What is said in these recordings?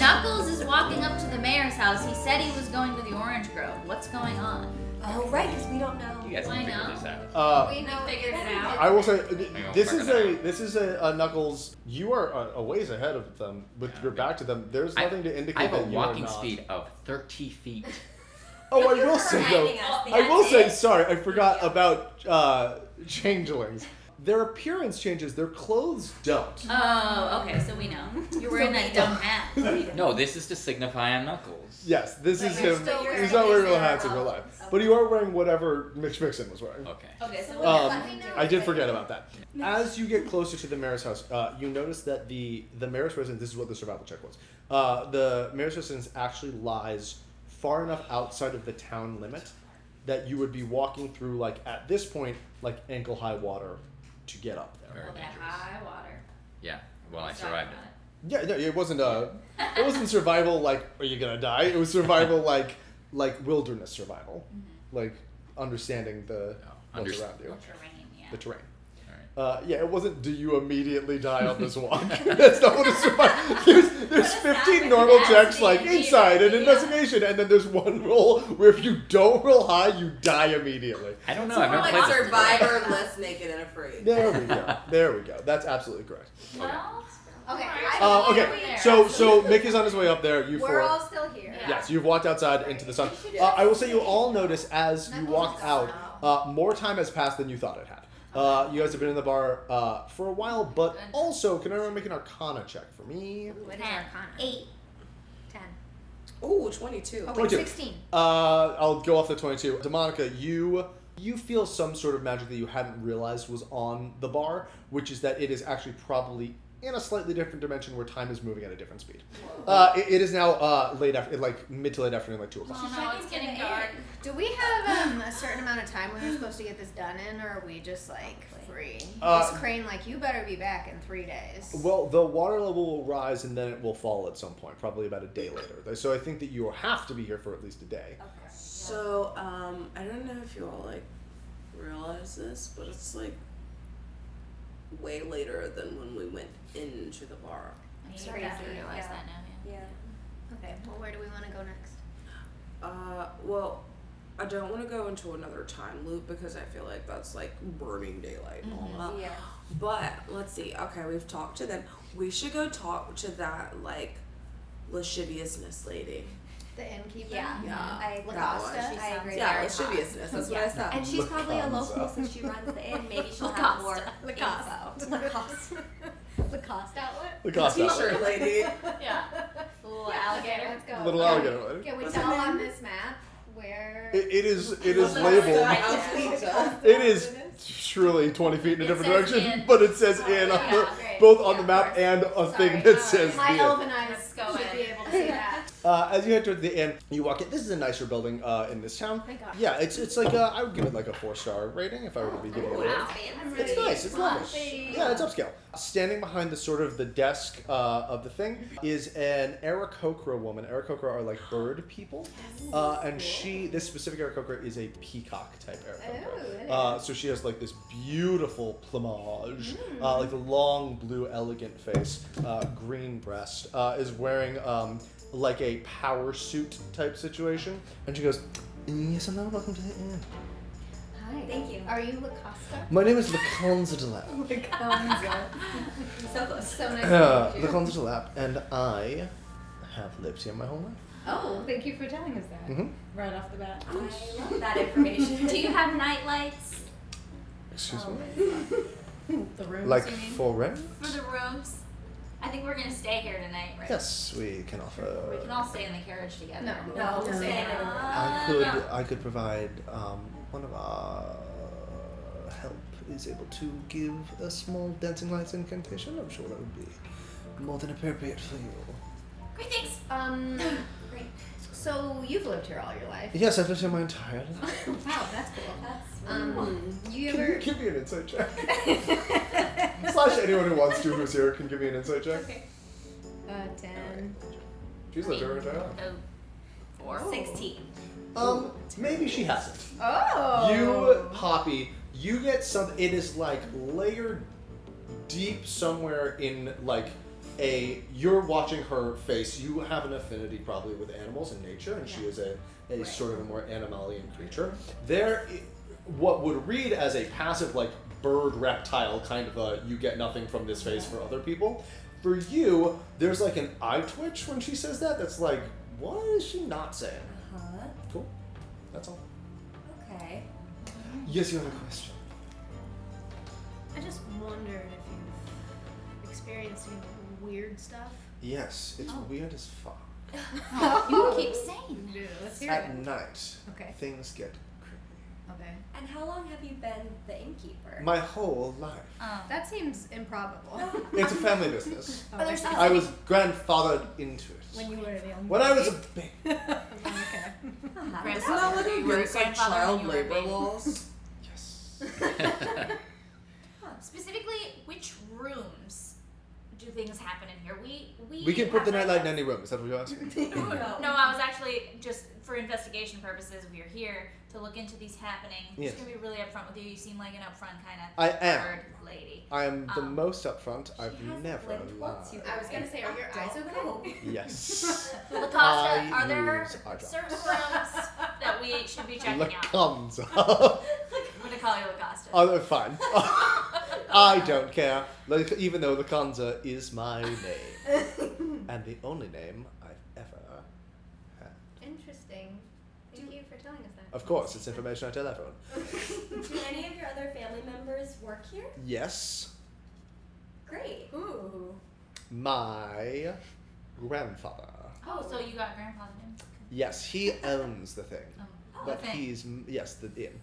Knuckles is walking up to the mayor's house. He said he was going to the Orange Grove. What's going on? Oh, right, because we don't know. You guys can figure this out. We figured it out. I will say, this is a Knuckles. You are a ways ahead of them with your back to them. There's nothing to indicate that you are not. I have a walking speed of 30 feet. Oh, I will say though. Sorry, I forgot about changelings. Their appearance changes. Their clothes don't. Oh, okay, so we know. You're wearing that dumb hat. No, this is to signify a Knuckles. Yes, this is him. He's not wearing real hats in real life. Okay. But you are wearing whatever Mitch Mixon was wearing. Okay, so I did forget about that. As you get closer to the mayor's house, you notice that the mayor's residence, this is what the survival check was. The mayor's residence actually lies far enough outside of the town limit that you would be walking through, like, at this point, like ankle-high water to get up there. Well, that high water. Yeah, well, I survived it. Yeah, no, it wasn't survival like, are you gonna die? It was survival like wilderness survival, like understanding what's around you, the terrain. Yeah, it wasn't. Do you immediately die on this walk? That's not what it's survival. There's 15 normal checks like inside and investigation, and then there's one roll where if you don't roll high, you die immediately. I don't know. So I've never played Survivor, less naked and afraid. There we go. That's absolutely correct. Well. Okay. Okay. So Mick is on his way up there. We're all still here. Yes, you've walked outside into the sun. I will say you all notice as you walk out, more time has passed than you thought it had. You guys have been in the bar for a while, but also, can everyone make an Arcana check for me? What is Arcana? 8. 10. Ooh, 22. Oh, wait, 16. I'll go off the 22. Demonica, you feel some sort of magic that you hadn't realized was on the bar, which is that it is actually probably in a slightly different dimension where time is moving at a different speed. It is now late after, like mid to late afternoon, like 2 o'clock. Oh no, it's getting dark. Do we have a certain amount of time when we're supposed to get this done in, or are we just like free? Is Crane like, you better be back in 3 days? Well, the water level will rise and then it will fall at some point, probably about a day later. So I think that you will have to be here for at least a day. Okay. So, I don't know if you all like realize this, but it's like way later than when we went into the bar. You definitely realize that now, Yeah. Okay, well, where do we want to go next? Well, I don't want to go into another time loop because I feel like that's like burning daylight and all that. Yeah. But let's see. Okay, we've talked to them. We should go talk to that like lasciviousness lady. The innkeeper? Yeah. Yeah. Lacosta? I agree. Yeah, very lasciviousness. That's what I said. And she's probably a Lacosta. local, so she runs the inn. Maybe she'll have more Lacosta. info. Lacoste. Lacoste outlet? Lacoste T-shirt lady. Yeah. Little alligator. Let's go. Little alligator lady. Can we tell on this map where... It is labeled. It is truly 20 feet in a different says direction, in. but it says in both on the map and a thing that says my the elven inn. eyes Go should in. be able to see that. As you head towards the inn, you walk in. This is a nicer building in this town. Thank God. Yeah, it's like I would give it like a 4-star rating if I were to be giving it a rating. It's nice. It's lovely. Yeah, it's upscale. Standing behind the desk of the thing is an Aarakocra woman. Aarakocra are like bird people, and this specific Aarakocra is a peacock type Aarakocra. So she has like this beautiful plumage, like a long blue elegant face, green breast, is wearing like a power suit type situation, and she goes, "Yes, hello, welcome to the inn. Hi. Thank you. Are you Lacosta? My name is Laconza de Lap. So close. So nice to meet you. Laconza de Lap, and I have lived here my whole life. Oh, thank you for telling us that. Mm-hmm. Right off the bat. I love that information. Do you have night lights Excuse me? The room. Like for rent? for the rooms? I think we're gonna stay here tonight, right? Yes, we can offer. We can all stay in the carriage together. No, we'll stay in the room. I could provide one of our help is able to give a small dancing lights incantation. I'm sure that would be more than appropriate for you. Great, thanks. Great. So you've lived here all your life? Yes, I've lived here my entire life. Wow, that's cool. That's You Can ever... you give me an insight check? Slash anyone who wants to who's here can give me an insight check. Okay. 10. She's lived here her entire life. 4. 16. Maybe she hasn't. Oh! You, Poppy, you get something. It is like layered deep somewhere in like you're watching her face. You have an affinity probably with animals and nature, and she is a sort of a more animalian creature. What would read as a passive, like, bird reptile kind of a you get nothing from this face for other people. For you, there's like an eye twitch when she says that. That's like, what is she not saying? Uh-huh. Cool. That's all. Okay. Yes, you have a question. I just wondered if you've experienced any weird stuff. Yes, it's weird as fuck. You keep saying. Yeah, let's hear At it. night, Okay. things get creepy. Okay. And how long have you been the innkeeper? My whole life. That seems improbable. It's a family business. Oh, there's I was grandfathered into it. when you were the young When I was a baby. Okay. Uh-huh. Isn't that like You were against like grandfather when child you were a labor baby. laws? Yes. Specifically, which rooms do things happen in here? We can put the have nightlight in any room. Is that what you're asking? No, I was actually just for investigation purposes. We are here to look into these happenings. I'm Yes. just gonna be really upfront with you. You seem like an upfront kind of I am. bird lady. I am the most upfront. I've She has never blinked once, lied. you I was gonna say, are your eyes okay? Yes. Lacosta, I are there use eye drops. certain rooms that we should be checking out? Lacanza. I'm gonna call you Lacosta. Oh, fine. I don't care. Like, even though Lacanza is my name. And the only name I've ever had. Interesting. Thank you for telling us that. Of course, it's information I tell everyone. Do any of your other family members work here? Yes, Great. Ooh. my grandfather. Oh, so you got grandfather in? Yes, he owns the thing. Oh, But okay. he's, yes, the inn.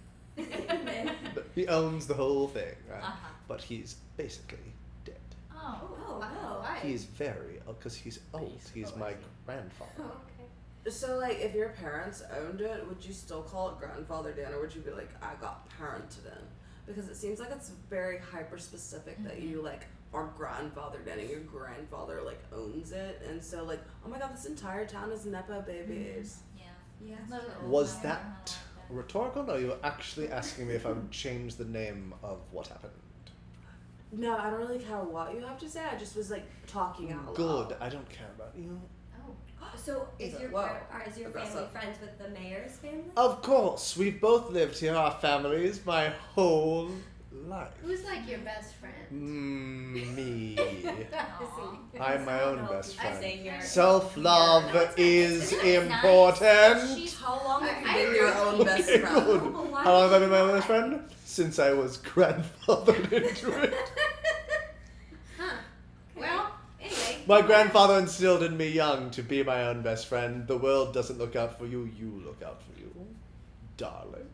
But he owns the whole thing, right? Uh-huh. But he's basically dead. Oh. Oh, wow. Why? He's very, because he's old. He's my grandfather. Oh, okay. So like, if your parents owned it, would you still call it grandfathered in, or would you be like, I got parented in? Because it seems like it's very hyper specific that you like are grandfathered in, and your grandfather like owns it, and so like, oh my god, this entire town is nepo babies. Yeah. Yes. Was that rhetorical, or are you actually asking me if I would change the name of what happened? No, I don't really care what you have to say. I just was like talking out loud. Good. I don't care about you. So is your Whoa. is your Aggressive. family friends with the mayor's family? Of course, we've both lived here, our families, my whole life. Who's like your best friend? Me. Aw. I'm my own best I say friend. you're Self-love is Isn't it nice? important. She's How long have you I been your own best Okay, friend? good. But why How long have I did been my you own best lie? friend? Since I was grandfathered into it. Huh. Well, anyway. My grandfather instilled in me young to be my own best friend. The world doesn't look out for you, you look out for you. Darling.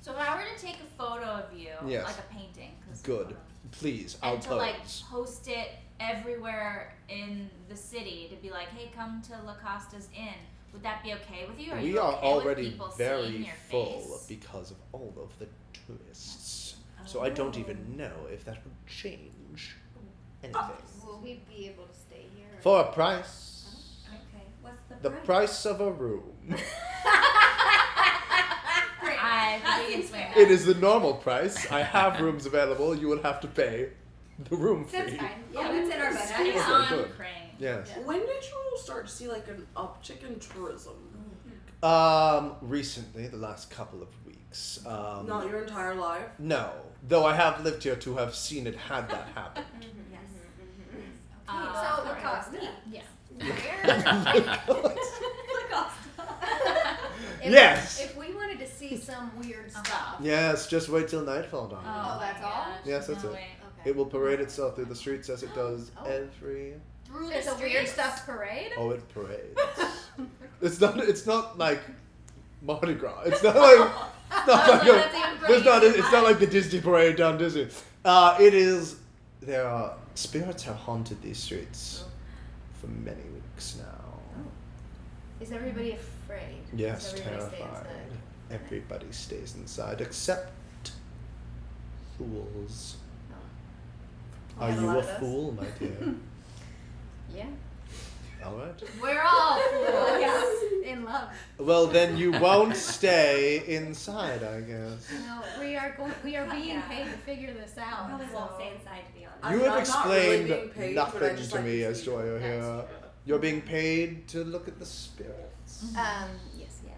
So if I were to take a photo of you, Yes. like a painting, 'cause Good. Please, I'll and to pose. like post it everywhere in the city to be like, hey, come to Lacosta's Inn. Would that be okay with you? Are We you are okay already with people seeing very your full face? because of all of the tourists. So I don't even know if that would change anything. Will we be able to stay here? For a price. Okay. What's The price of a room. I think we can swing that. It is the normal price. I have rooms available. You will have to pay the room fee. That's fine. Yeah, that's in our budget. It's Okay, on good. Crane. Yes. When did you start to see like an uptick in tourism? Recently, the last couple of weeks. Not your entire life. No. Though I have lived here to have seen it had that happen. Yes. So, Lacosta. Yeah. Yes. If we wanted to see some weird stuff. Yes, just wait till nightfall, darling. Oh, that's my all? gosh, Yes, that's no it. way. Okay. It will parade itself through the streets as it does Oh. every. Through There's the a weird streets? stuff parade? Oh, it parades. It's not like Mardi Gras. It's not like. It's not like Oh, that's even it's not like the Disney parade down Disney. It is. There are spirits have haunted these streets for many weeks now. Is everybody afraid? Yes, Does everybody stay terrified. inside? Everybody stays inside except fools. Oh. Are We have a you lot a of those. fool, my dear? Yeah. All right. We're all fools. In love. Well, then you won't stay inside, I guess. No, we are being paid to figure this I out. probably so- won't stay inside, to be honest. I'm You have not really explained being paid, but I nothing just to like me to as see to why you're That's here. true. You're being paid to look at the spirits. Yes. Yeah.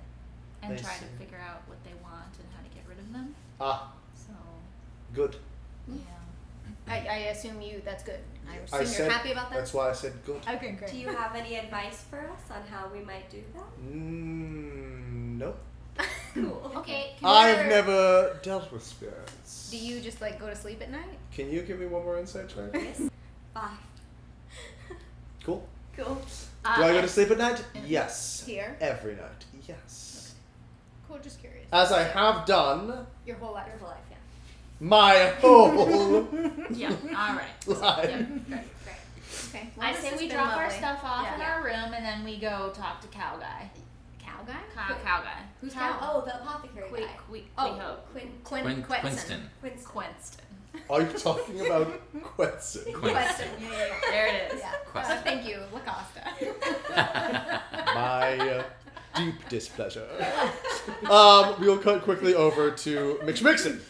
And I try see. to figure out what they want and how to get rid of them. Ah, So, good. yeah. I assume that's good. I I assume said, you're happy about that? That's why I said good. Okay, great. Do you have any advice for us on how we might do that? Nope. Cool. Okay. I've never dealt with spirits. Do you just like go to sleep at night? Can you give me one more insight check? Yes. 5. Cool. Cool. Do I go to sleep at night? Yes. Here? Every night. Yes. Cool, just curious. As I have done Your whole life. Your whole life, yeah. my whole Yeah. All right. life. Yeah. Great. Okay. Well, I this say has we been drop our lovely. stuff off Yeah. in our room and then we go talk to Cow Guy. Cow guy? Cow Guy. Who's Cow? cow? Oh, the apothecary guy. Oh. Quinston. Quinston. Quinston. Are you talking about Quetzal? Question. Yeah. There it is. Yeah. Question. Thank you, Lacosta. My deep displeasure. We'll cut quickly over to Mitch Mixon,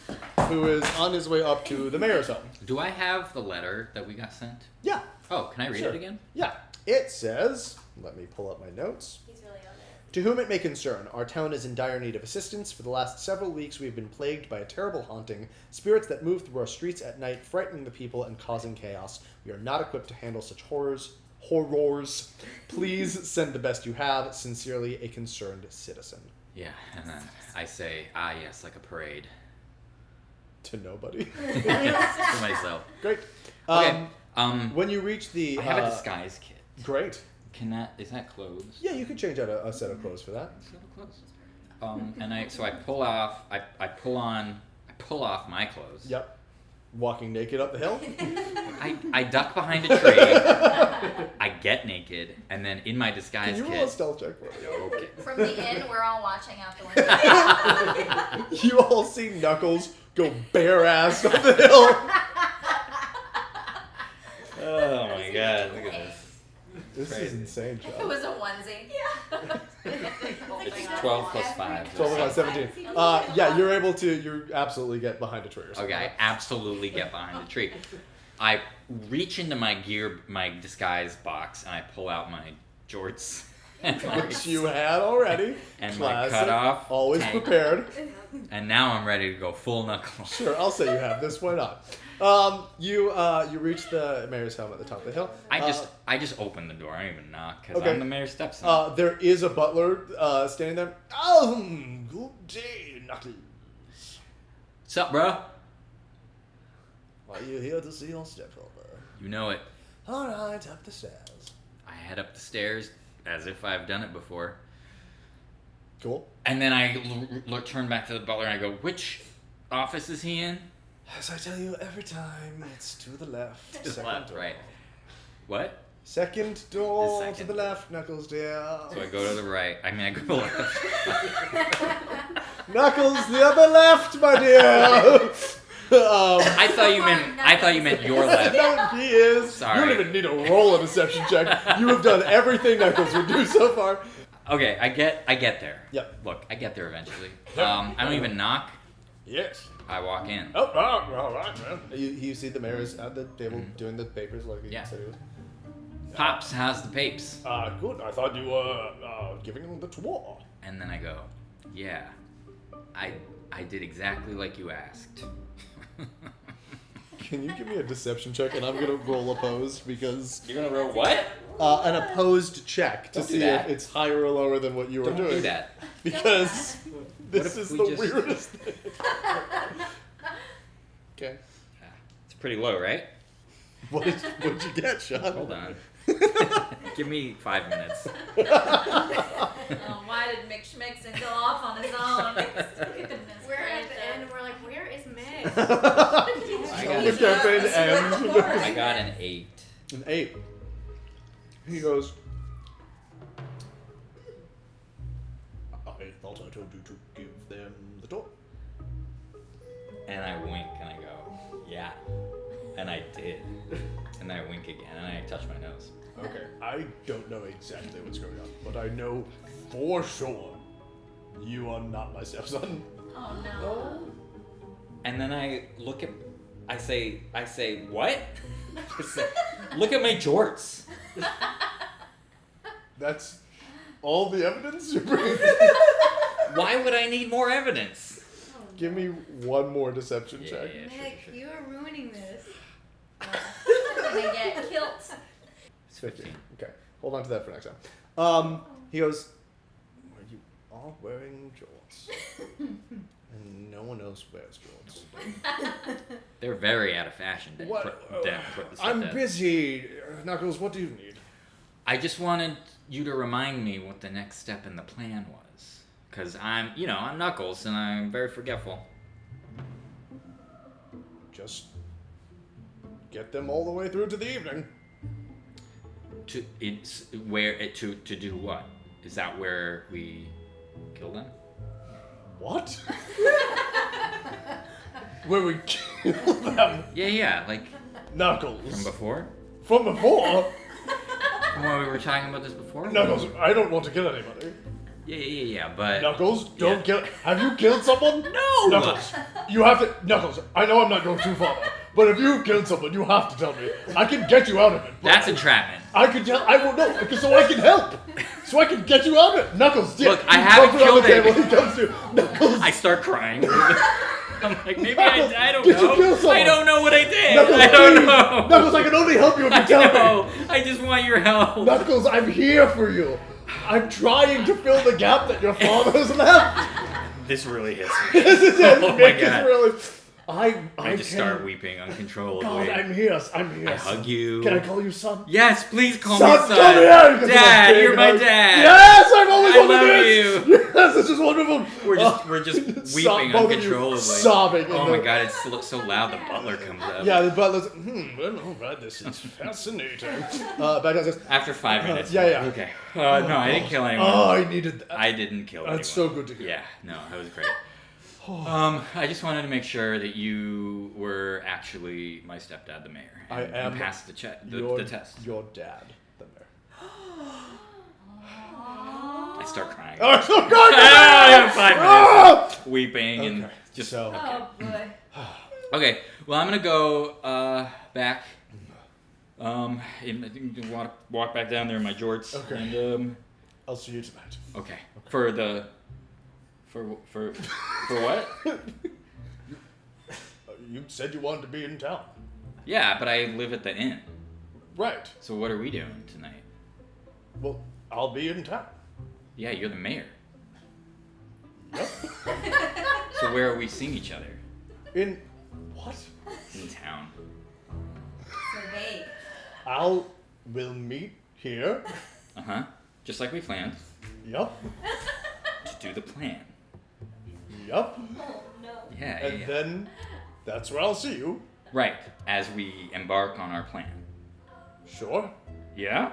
who is on his way up to the mayor's home. Do I have the letter that we got sent? Yeah, Oh, can I read Sure. it again? yeah. It says, let me pull up my notes. He's really on it. To whom it may concern, our town is in dire need of assistance. For the last several weeks, we have been plagued by a terrible haunting, spirits that move through our streets at night, frightening the people and causing chaos. We are not equipped to handle such horrors. Please send the best you have. Sincerely, a concerned citizen. Yeah, and then I say, yes, like a parade. To nobody. To myself. Great. Okay. When you reach the... I have a disguise kit. Great. Is that clothes? Yeah, you could change out a set of clothes for that. Set of clothes. And I pull off my clothes. Yep. Walking naked up the hill. I duck behind a tree. I get naked, and then in my disguise Can you kit. roll a stealth check for me? Okay. From the inn, we're all watching out the window. You all see Knuckles go bare-assed up the hill. Oh my god! Look at this. This is Crazy. insane, It John. was a onesie. It's 12 plus 5. 12 about 17. Yeah, you absolutely get behind a tree or something. Okay, I absolutely get behind the tree. I reach into my disguise box, and I pull out my jorts. Which you had already. And my Classic. cutoff. Always tank. prepared. And now I'm ready to go full knuckle. Sure, I'll say you have this. Why not? You reach the mayor's home at the top of the hill. I just open the door. I don't even knock because Okay. I'm the mayor's stepson. There is a butler standing there. Oh, good day, Knuckles. Sup, bro? Are you here to see your stepfather? You know it. All right, up the stairs. I head up the stairs as if I've done it before. Cool. And then I turn back to the butler and I go, which office is he in? As I tell you every time, it's to the left. To the Second left, door. right. What? Second door The to second. the left, Knuckles dear. So I go to the right. I mean, I go to the left. Knuckles the other left, my dear. I thought you meant your left. No, he is. Sorry. You don't even need to roll a deception check. You have done everything Knuckles would do so far. Okay, I get there. Yep. Look, I get there eventually. Yep. I don't even knock. Yes. I walk in. Oh, all right, man. You see the mayor's at the table doing the papers like he Yeah. said he was. Pops, how's the papes? Good. I thought you were giving him the tour. And then I go, yeah, I did exactly like you asked. Can you give me a deception check? And I'm gonna roll opposed because You're gonna roll what? an opposed check to Don't do see that. if it's higher or lower than what you were Don't doing. do that. Because this if is we the just- weirdest thing. Okay. It's pretty low, right? What'd you get, Sean? Hold on. Give me 5 minutes. Why did Mick Schmixon go off on his own? We're at the end and we're like, where is Meg? I The got, campaign ends. I got an 8. An 8. He goes, I thought I told you to give them the tour. And I wink and I go, yeah. And I did. And I wink again, and I touch my nose. Okay, I don't know exactly what's going on, but I know for sure you are not my stepson. Oh no. And then I say, what? Look at my jorts. That's all the evidence you bring? Why would I need more evidence? Give me one more deception check. Yeah, Nick, sure. you are ruining this. I'm gonna get kilt. It's 15. Okay, hold on to that for next time. He goes, well, you are wearing jorts. And no one else wears jorts. They're very out of fashion. I'm busy. Knuckles, what do you need? I just wanted you to remind me what the next step in the plan was. Because I'm Knuckles, and I'm very forgetful. Just get them all the way through to the evening. To do what? Is that where we kill them? What? Where we kill them? Yeah, like Knuckles. from before? From before? From when we were talking about this before? Knuckles, I don't want to kill anybody. Yeah, but... Knuckles, don't kill... Have you killed someone? No! Knuckles, you have to... Knuckles, I know I'm not going too far, but if you've killed someone, you have to tell me. I can get you out of it. That's entrapment. I can tell... I won't know, so I can help. So I can get you out of it. Knuckles, Look, I haven't killed him. He comes to Knuckles. I start crying. I'm like, maybe I don't Did you know. kill someone? I don't know what I did. Knuckles, I don't please. know. Knuckles, I can only help you if you tell No, me. I just want your help. Knuckles, I'm here for you. I'm trying to fill the gap that your father's left. This really hits me. This is it. Oh my Nick is God. really... I just can... start weeping uncontrollably. God, I'm here. I'm here. I hug you. Can I call you son? Yes, please call Son, me son. come here! Because Dad, I'm you're my big. dad. Yes, I've always I wanted love this. you. Yes, this is wonderful. We're just Sob- weeping both of you uncontrollably. sobbing. Oh my God, it's so loud. The butler comes up. Yeah, the butler's. Well, all right, this is fascinating. Back downstairs. After 5 minutes. Yeah. Okay. No, I didn't kill anyone. Oh, I needed that. I didn't kill anyone. That's so good to hear. Yeah, no, that was great. I just wanted to make sure that you were actually my stepdad, the mayor. I am. And passed the test. Your dad, the mayor. I start crying. Oh, so good. I have 5 minutes of weeping and just. So. Okay. Oh boy. Okay. Well, I'm gonna go back. Walk back down there in my jorts. Okay. And I'll see you tonight. okay. For what? You said you wanted to be in town. Yeah, but I live at the inn. Right. So what are we doing tonight? Well, I'll be in town. Yeah, you're the mayor. Yep. So where are we seeing each other? In what? In town. So vague. We'll meet here. Uh-huh. Just like we planned. Yup. To do the plan. Yup. Oh no. Yeah, And yeah. then that's where I'll see you. Right. As we embark on our plan. Sure. Yeah?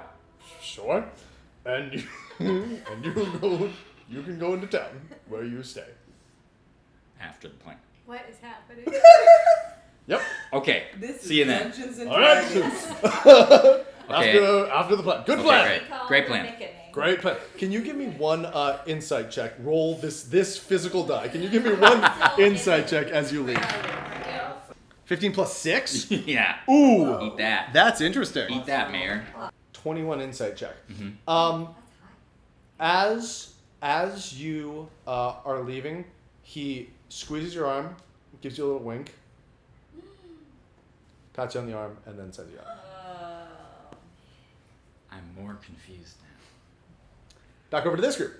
Sure. And you, you can go into town where you stay. After the plan. What is happening? Yep. Okay. This See you is then. Dungeons and All right. Dragons. Okay. After the plan. Good Okay, plan. great. Call Great him plan. a nickname. Great plan. Can you give me one insight check? Roll this physical die. Can you give me one insight check as you leave? 15 plus 6? Yeah. Ooh. Eat that. That's interesting. Eat that, mayor. 21 insight check. Mm-hmm. As you are leaving, he squeezes your arm, gives you a little wink, pats you on the arm, and then sends you out. I'm more confused now. Back over to this group.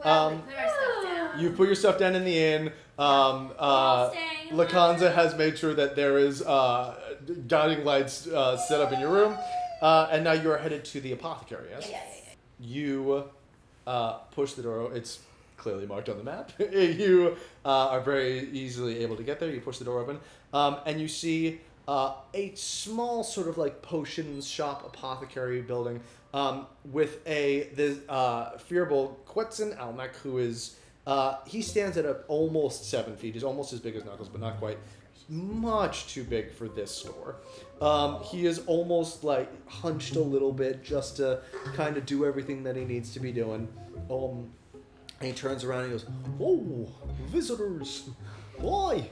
Well, we put our stuff down. You put your stuff down in the inn. all staying Lakanza has made sure that there is guiding lights set up in your room. And now you are headed to the apothecary, yes? Yeah. You push the door. It's clearly marked on the map. You are very easily able to get there. You push the door open. And you see a small sort of like potions shop apothecary building with the Fearable Quetzin Almec, who is He stands at almost 7 feet. He's almost as big as Knuckles, but not quite. Much too big for this store. He is almost like hunched a little bit just to kind of do everything that he needs to be doing. And he turns around and he goes, "Oh, visitors! Why?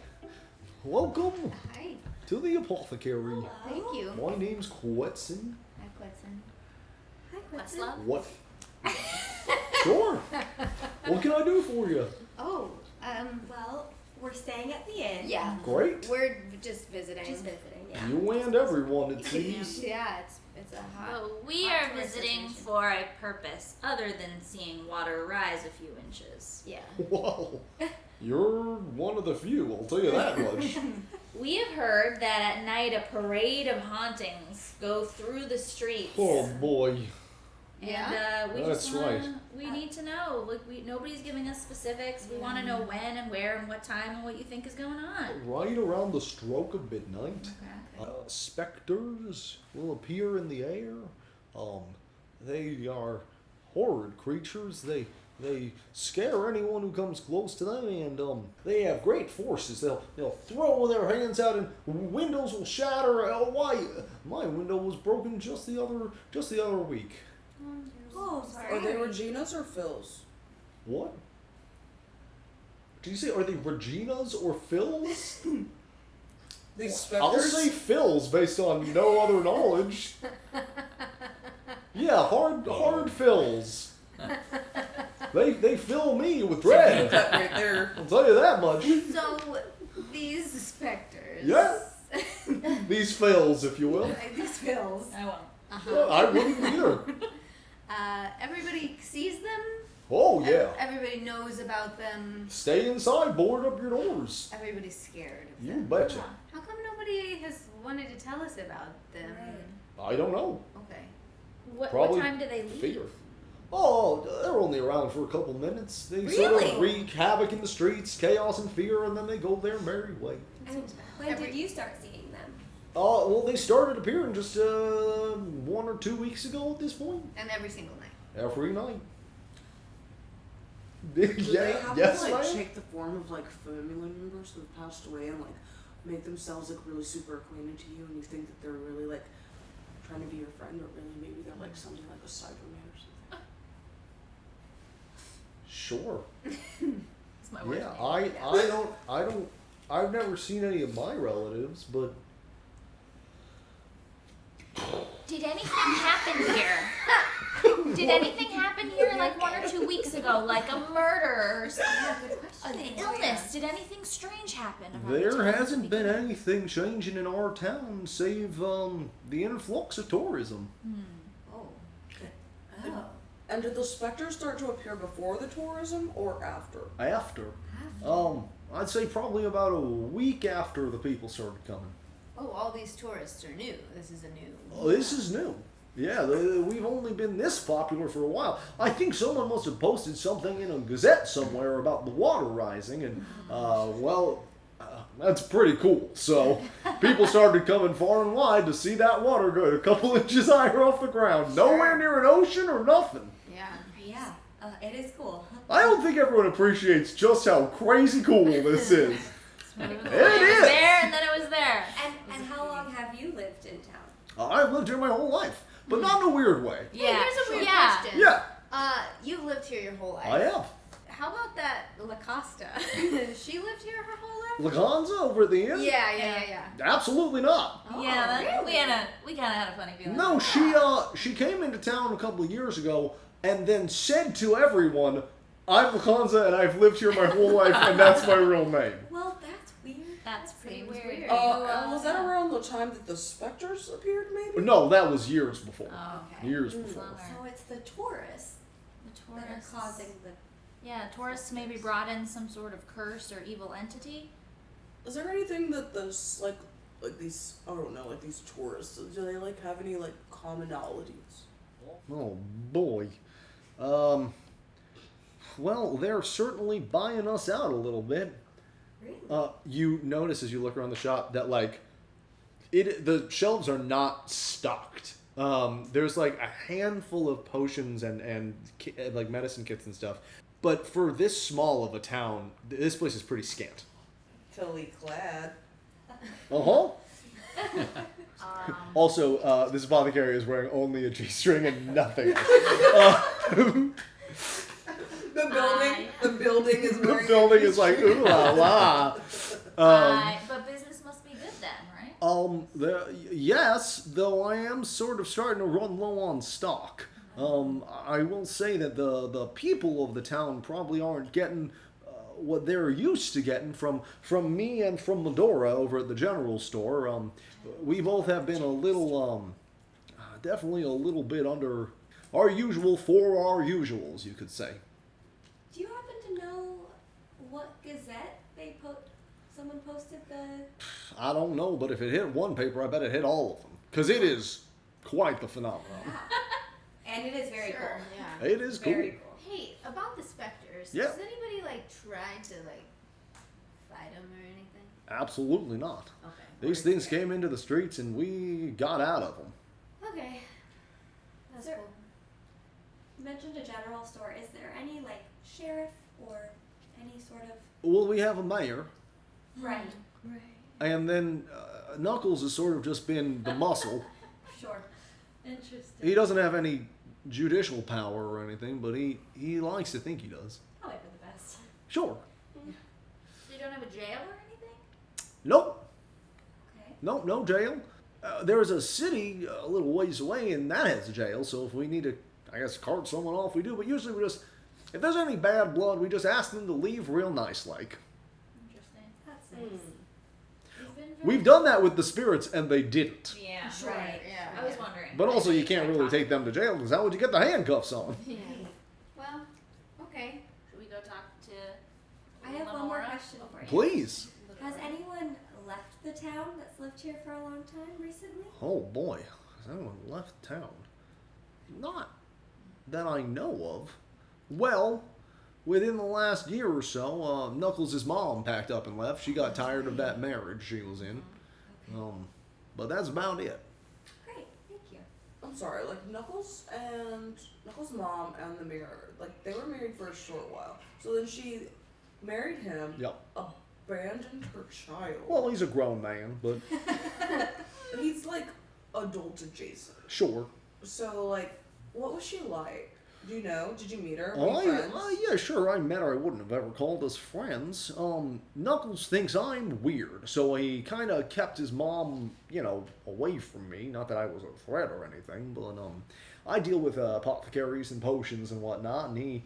Welcome Hi. to the Apothecary. Thank you. My name's Quetzin. Hi, Quetzin. Questlove? What? Sure. What can I do for you? Oh, Well, we're staying at the inn. yeah. Great. We're just visiting. Just visiting, yeah. You and everyone, it seems. Yeah, it's a hot. Well, we hot are tourist visiting destination. for a purpose other than seeing water rise a few inches. Yeah. Well, you're one of the few, I'll tell you that much. We have heard that at night a parade of hauntings go through the streets. Oh boy. And we That's just wanna, right. we need to know. Like nobody's giving us specifics. We want to know when and where and what time and what you think is going on. Right around the stroke of midnight, Okay. specters will appear in the air. They are horrid creatures. They scare anyone who comes close to them, and they have great forces. They'll throw their hands out, and windows will shatter. Oh, why? My window was broken just the other week. Oh, Are they Reginas or Phils? What? Did you say, are they Reginas or Phils? These I'll specters? say Phils based on no other knowledge. Yeah, hard Phils. They fill me with dread. That right there. I'll tell you that much. So these specters. Yeah. These Phils, if you will. These fills. I won't. Well, I wouldn't either. Everybody sees them. Oh yeah. Everybody knows about them. Stay inside, board up your doors. Everybody's scared of You them. betcha. How come nobody has wanted to tell us about them? I don't know. Okay. What Probably time do they leave? Fear. Oh, they're only around for a couple minutes. They sort of Really? wreak havoc in the streets, chaos and fear, and then they go their merry way. And when did you start seeing them? Oh, well, they started appearing just 1 or 2 weeks ago at this point. And every single night. Every night. Do they have yes, to like ma'am? take the form of like family members who have passed away and like make themselves like really super acquainted to you, and you think that they're really like trying to be your friend, but really maybe they're like something like a Cyberman or something. Sure. It's my worst Yeah, name. I've never seen any of my relatives, but Did anything happen here? Did anything happen here like 1 or 2 weeks ago? Like a murder or an illness? Did anything strange happen? around the there time hasn't we been came? anything changing in our town save the influx of tourism. Oh. Oh. And did the specters start to appear before the tourism or after? After. I'd say probably about a week after the people started coming. Oh, all these tourists are new. This is a new. Oh, this is new. Yeah, we've only been this popular for a while. I think someone must have posted something in a gazette somewhere about the water rising, and, that's pretty cool. So, people started coming far and wide to see that water go a couple inches higher off the ground. Nowhere near an ocean or nothing. Yeah. Yeah, it is cool. I don't think everyone appreciates just how crazy cool this is. It It was is. there and then it was there. And how long have you lived in town? I've lived here my whole life, but not in a weird way. Yeah. Here's a weird yeah. question. Yeah, You've lived here your whole life. I have. How about that La Costa? She lived here her whole life? Laganza over at the inn? Yeah. Absolutely not. Yeah, that, really? we kind of had a funny feeling. No, she came into town a couple of years ago and then said to everyone, "I'm Lakanza and I've lived here my whole life and that's my real name." Well, that's weird. That's pretty Seems weird. weird. And was that around the time that the specters appeared, maybe? No, that was years before. Oh, Okay. Years before. So it's the tourists The that are tourists causing the. Yeah, tourists maybe brought in some sort of curse or evil entity. Is there anything that those like these I don't know, like these tourists, do they like have any like commonalities? Oh boy. Well, they're certainly buying us out a little bit. Really? You notice as you look around the shop that the shelves are not stocked. There's like a handful of potions and like medicine kits and stuff. But for this small of a town, this place is pretty scant. Tilly clad. Uh-huh. Also, this apothecary is wearing only a G-string and nothing else. The building is The wearing building is like, ooh la la. But business must be good then, right? Yes, though I am sort of starting to run low on stock. I will say that the people of the town probably aren't getting what they're used to getting from me and from Medora over at the general store. We both have been a little, definitely a little bit under our usual for our usuals, you could say. Do you happen to know what gazette someone posted the? I don't know, but if it hit one paper, I bet it hit all of them. Because it is quite the phenomenon. And it is very cool. Yeah. It is cool. Very cool. Hey, about the specters. Yeah. Has anybody tried to fight them or anything? Absolutely not. Okay. These things came into the streets and we got out of them. Okay. That's Sir- cool. You mentioned a general store. Is there any sheriff or any sort of? Well, we have a mayor, Right. Right. and then Knuckles has sort of just been the muscle. Sure. Interesting. He doesn't have any judicial power or anything, but he likes to think he does. Probably for the best. Sure. So you don't have a jail or anything? Nope. Okay. Nope, no jail. There's a city a little ways away, and that has a jail, so if we need to, I guess, cart someone off, we do. But usually we just, if there's any bad blood, we just ask them to leave real nice-like. Interesting. That's Hmm. nice. You've been very We've done that with the spirits, and they didn't. Yeah, Sure, right. yeah, I was yeah. wondering. But also, you I can't really take them to jail, because how would you get the handcuffs on? Yeah. Well, okay. Should we go talk to? I have one more Lenora question before you- Please. Has anyone left the town that's lived here for a long time recently? Oh boy, has anyone left town? Not that I know of. Well, within the last year or so, Knuckles' mom packed up and left. She got tired of that marriage she was in. But that's about it. Great. Thank you. I'm sorry, Knuckles' mom and the mayor, they were married for a short while. So then she married him, Yep. abandoned her child. Well, he's a grown man, but He's adult adjacent. sure. So what was she like? Do you know? Did you meet her? Were you friends? Yeah, sure. I met her. I wouldn't have ever called us friends. Knuckles thinks I'm weird, so he kind of kept his mom, away from me. Not that I was a threat or anything, but I deal with apothecaries and potions and whatnot, and he,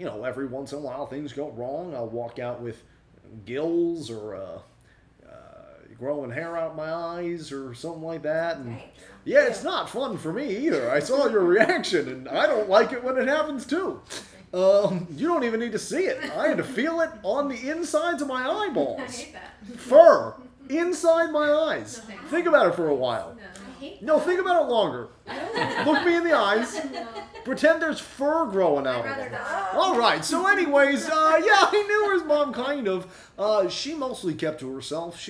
every once in a while things go wrong. I'll walk out with gills or growing hair out my eyes or something like that, and. Right. Yeah, it's not fun for me either. I saw your reaction, and I don't like it when it happens too. You don't even need to see it. I had to feel it on the insides of my I eyeballs. hate that. Fur inside my eyes. Think about it for a while. No. I hate No, think about it longer. Look me in the eyes. Pretend there's fur growing out I'd of rather them. not. All right. So, anyways, yeah, I knew his mom kind of. She mostly kept to herself.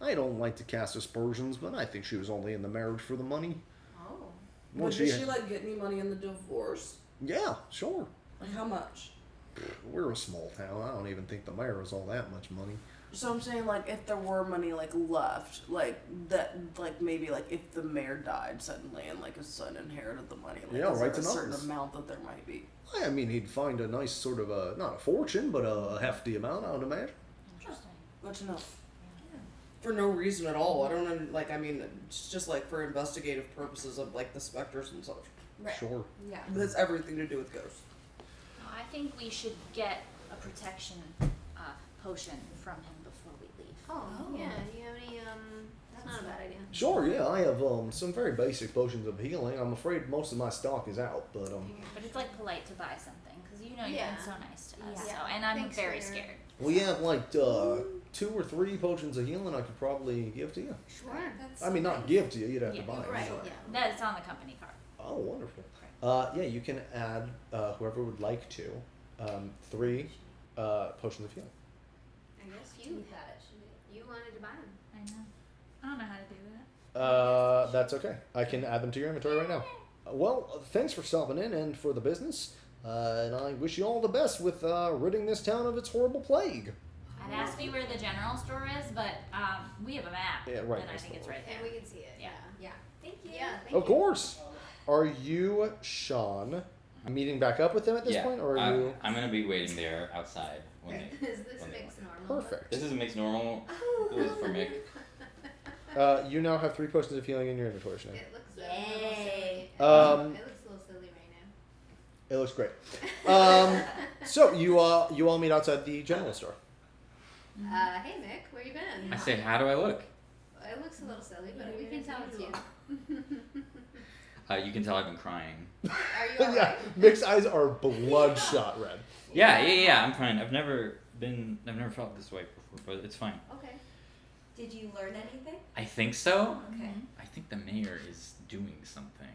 I don't like to cast aspersions, but I think she was only in the marriage for the money. Oh. Once Did she get any money in the divorce? Yeah, sure. How much? We're a small town. I don't even think the mayor has all that much money. So I'm saying if there were money left, maybe if the mayor died suddenly and his son inherited the money, Yeah, is right there to a certain Knuckles. amount that there might be? I mean, he'd find a nice sort of not a fortune, but a hefty amount, I would imagine. Interesting. Good to know. For no reason at all. I don't know, it's just for investigative purposes of the specters and such. Right. Sure. Yeah. That's everything to do with ghosts. I think we should get a protection potion from him before we leave. Oh, yeah. Do you have any, that's not a bad idea. Sure, yeah, I have some very basic potions of healing. I'm afraid most of my stock is out, but But it's polite to buy something because you've Yeah. been so nice to us. Yeah. So, and I'm Thanks very for- scared. we have 2 or 3 potions of healing I could probably give to you. Sure. That's I mean, not give to you, you'd have to Yeah, buy it. Right, Sure. yeah. That is on the company card. Oh, wonderful. Yeah, you can add, whoever would like to, 3 potions of healing. I guess you got it. You wanted to buy them. I know. I don't know how to do that. That's okay. I can add them to your inventory right now. Well, thanks for stopping in and for the business. And I wish you all the best with ridding this town of its horrible plague. I'd ask you where the general store is, but we have a map, Yeah, right and I next think door. it's right there. And we can see it. Yeah. Yeah. Thank you. Yeah, thank Of you. course. Are you, Sean, meeting back up with them at this Yeah, point, or are you? I'm gonna be waiting there outside when they. Is this when they mix want. normal? Perfect. This is a mixed normal for Mick. You now have 3 potions of healing in your inventory, Sinead. It looks a Yay. little silly. Um, It looks a little silly right It looks great. So you all meet outside the general store. now. Hey Mick, where you been? I say, how do I look? It looks a little silly, but we can tell it's you. You can tell I've been crying. Are you Yeah, alright? Mick's eyes are bloodshot red. Yeah, I'm fine. I've never felt this way before, but it's fine. Okay. Did you learn anything? I think so. Okay. I think the mayor is doing something,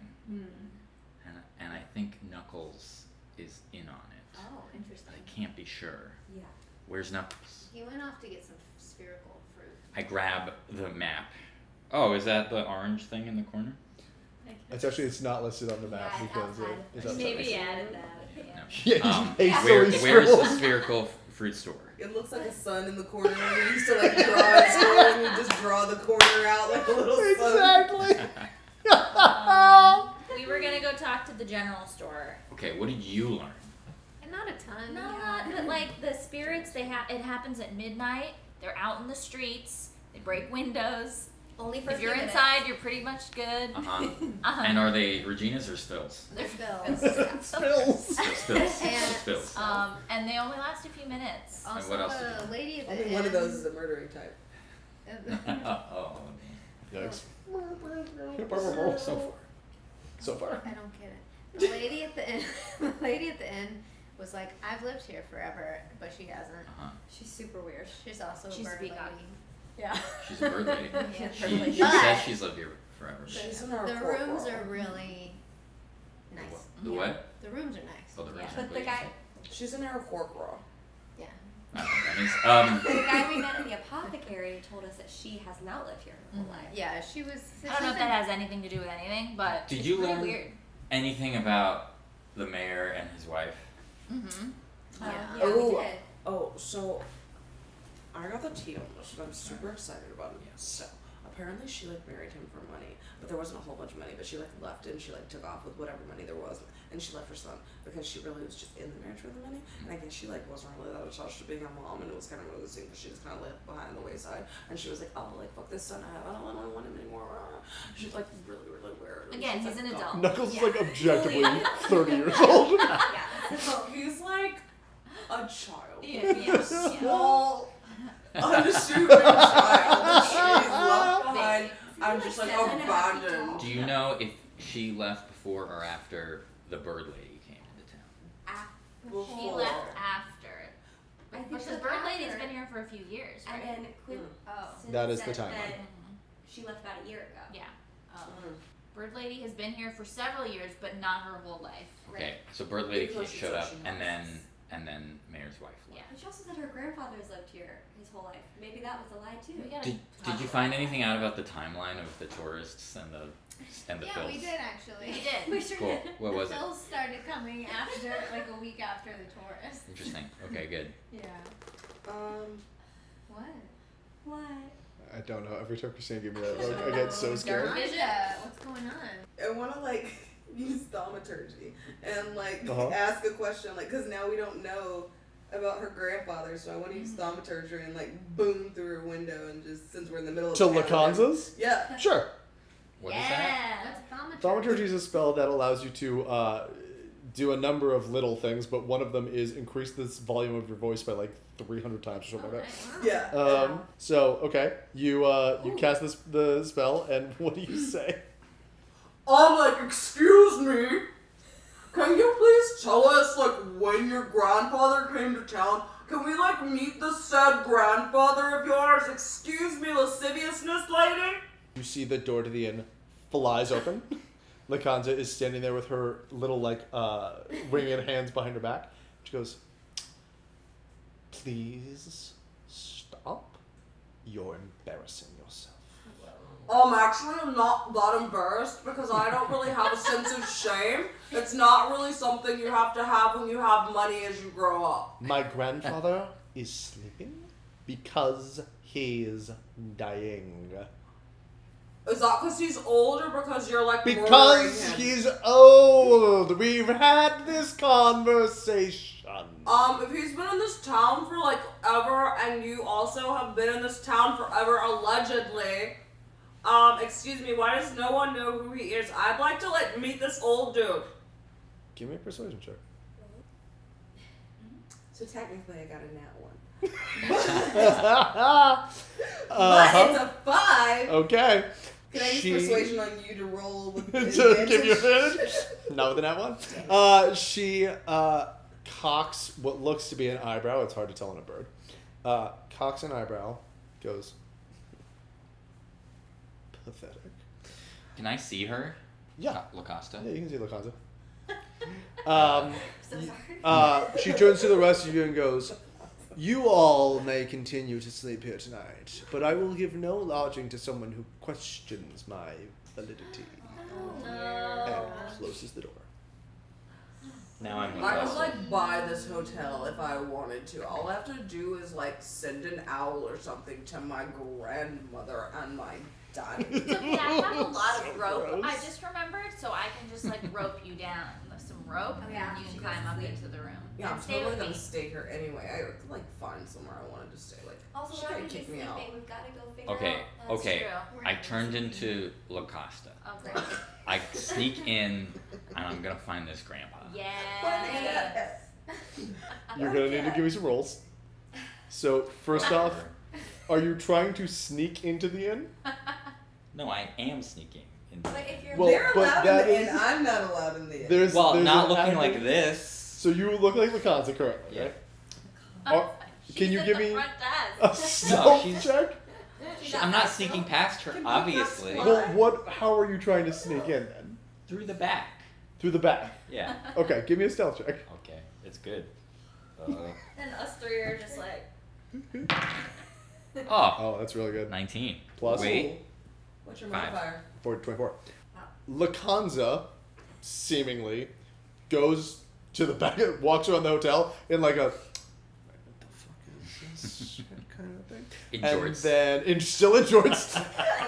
and I think Knuckles is in on it. Oh, But interesting. I can't be sure. Yeah. Where's Knuckles? He went off to get some spherical fruit. I grab the map. Oh, is that the orange thing in the corner? It's not listed on the map Yeah, it's because outside. it's outside. Maybe added that. No. Yeah, you Where's hastily the scribbled. spherical fruit store? It looks like a sun in the corner. When you used to like draw a store and you just draw the corner out like a little sun. Exactly. We were gonna go talk to the general store. Okay, what did you learn? And not a ton. Not a lot, but like the spirits, it happens at midnight. They're out in the streets. They break windows. Only for If a few you're minutes. inside, you're pretty much good. Uh-huh. And are they Regina's or Spills? They're Spills. Spills. Spills. And- Spills. And they only last a few minutes. Also, what else the lady at the Only end. one of those is a murdering type. Oh, Yikes. so far. So far. I don't get it. The lady at the end. The lady at the end was like, "I've lived here forever," but she hasn't. Uh-huh. She's super weird. She's also She's a bird speak up. lady. Yeah. She's a bird lady. Yeah, She But- says she's lived here forever. She's in our The court rooms world. are really nice. The what? The rooms are nice. Oh, the rooms But the guy, She's in our cork raw. Yeah. I don't know what that means. the guy we met in the apothecary told us that she has not lived here her whole life. Yeah, she was. I don't know if that has anything to do with anything, but Did it's you pretty learn- weird. Anything about the mayor and his wife? Mm-hmm. Yeah. Yeah, Oh. we did. Oh, so I got the tea on this and I'm super excited about it. So apparently she like married him for money, but there wasn't a whole bunch of money, but she like left it and she like took off with whatever money there was, and she left her son because she really was just in the marriage for the money, and I guess she like wasn't really that attached to being a mom, and it was kind of one of those things where she just kind of left behind the wayside, and she was like, oh, like fuck this son I have, I don't want him anymore. She's like really weird. And Again, she's he's like, an "Oh." adult. Knuckles is like objectively 30 years old. Yeah. So he's like a child. Yeah. Small, unassuming child that she's left behind. I'm just like abandoned. Do you know if she left before or after the bird lady came into town? She left after. I think Because she Bird left Lady's after. been here for a few years, And right? then Quinn Oh. That is the said timeline. that she left about a year ago. Yeah. Mm. Bird Lady has been here for several years, but not her whole life. Okay, so bird lady Because she showed said up, she and knows. then mayor's wife left. Yeah. And she also said her grandfather's lived here his whole life. Maybe that was a lie too. We gotta Did talk you about find that. anything out about the timeline of the tourists and the Yeah, fills? we did actually. We did. We sure Cool. did. What was the it? fills started coming after, like a week after the tourists. Interesting. Okay, good. Yeah. What? What? I don't know. Every time Christina gives me that look, I get so scared. Dark vision. What's going on? I want to like use thaumaturgy and like Uh-huh. ask a question, like, because now we don't know about her grandfather, so I want to use thaumaturgy and like boom through her window and just, since we're in the middle of To the Lacanza's? Yeah. Sure. What is that? What's thaumaturgy? Thaumaturgy is a spell that allows you to do a number of little things, but one of them is increase this volume of your voice by like 300 times or something like that. Yeah. So okay, you cast the spell, and what do you say? I'm like, excuse me, can you please tell us like when your grandfather came to town? Can we like meet the said grandfather of yours? Excuse me, lasciviousness lady? You see the door to the inn flies open. Lacanza is standing there with her little like winged hands behind her back. She goes, "Please stop. You're embarrassing yourself." Actually, I'm not that embarrassed because I don't really have a sense of shame. It's not really something you have to have when you have money as you grow up. My grandfather is sleeping because he's dying. Is that because he's old or because you're like Because murdering him? he's old. We've had this conversation. If he's been in this town for like ever, and you also have been in this town forever, allegedly. Excuse me, why does no one know who he is? I'd like to like meet this old dude. Give me a persuasion check. So technically, I got a nat 1. Uh-huh. But it's a 5. Okay. Can I use persuasion on you to roll with to give you advantage? Not with an at one. She cocks what looks to be an eyebrow. It's hard to tell in a bird. Cocks an eyebrow. Goes. Pathetic. Can I see her? Yeah. LaCosta. Yeah, you can see Lacanza. So sorry. She turns to the rest of you and goes, "You all may continue to sleep here tonight, but I will give no lodging to someone who questions my validity." And closes the door. Now I'm I could LaCosta. like buy this hotel if I wanted to. All I have to do is like send an owl or something to my grandmother and my dad. It's okay, I have a lot of So rope. gross. I just remembered, so I can just like rope you down with some rope, Oh, yeah. and you can climb up into the room. Yeah, I'm and stay totally with gonna me. stay here anyway. I could like find somewhere I wanted to stay. Like, Also, she we're can't already kick me sleeping. out. We've got to go figure Okay, out. That's okay. true. I turned into LaCosta. Oh, great. I sneak in, and I'm gonna find this grandpa. Yes. You're gonna need to give me some rolls. So first off, are you trying to sneak into the inn? No, I am sneaking. But if you're Well, They're but allowed that in the inn. is- I'm not allowed in the inn. There's Well, not an looking added- like this. So you look like Lacanza currently, Yeah. right? Are- can you She's give at the me front a desk. stealth she's- check? I'm not sneaking past her, obviously. Well, how are you trying to sneak in then? Through the back. Through the back. Yeah. Okay, give me a stealth check. Okay, it's good. And us three are just like, Oh, Oh, that's really good. 19. Plus Wait. What's your 5. modifier? 24. Lacanza, seemingly, goes to the back, walks around the hotel in like a, what the fuck is this shit kind of thing? In And jorts. then, still in jorts,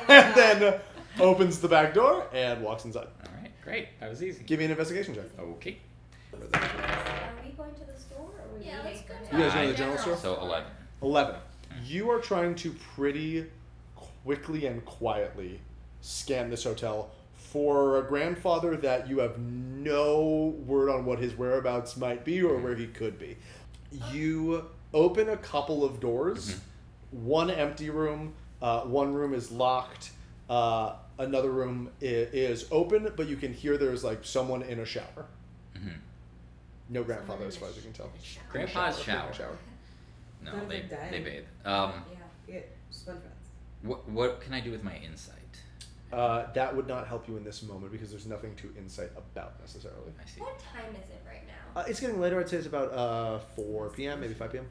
and then opens the back door and walks inside. Alright, great. That was easy. Give me an investigation check. Okay. Are we going to the store or are we yeah, let's waiting go. for to You guys know I- the general store? So 11. 11. You are trying to pretty quickly and quietly scan this hotel for a grandfather that you have no word on what his whereabouts might be or where he could be. You open a couple of doors. One empty room. One room is locked. Another room is open, but you can hear there's like someone in a shower. Mhm. No grandfather, as far as you can tell. Grandpa's Shower. shower. No, What if they they're dying? they bathe. Yeah. You get sponge baths. What can I do with my insight? That would not help you in this moment because there's nothing to insight about necessarily. I see. What time is it right now? It's getting later. I'd say it's about 4 p.m., maybe 5 p.m.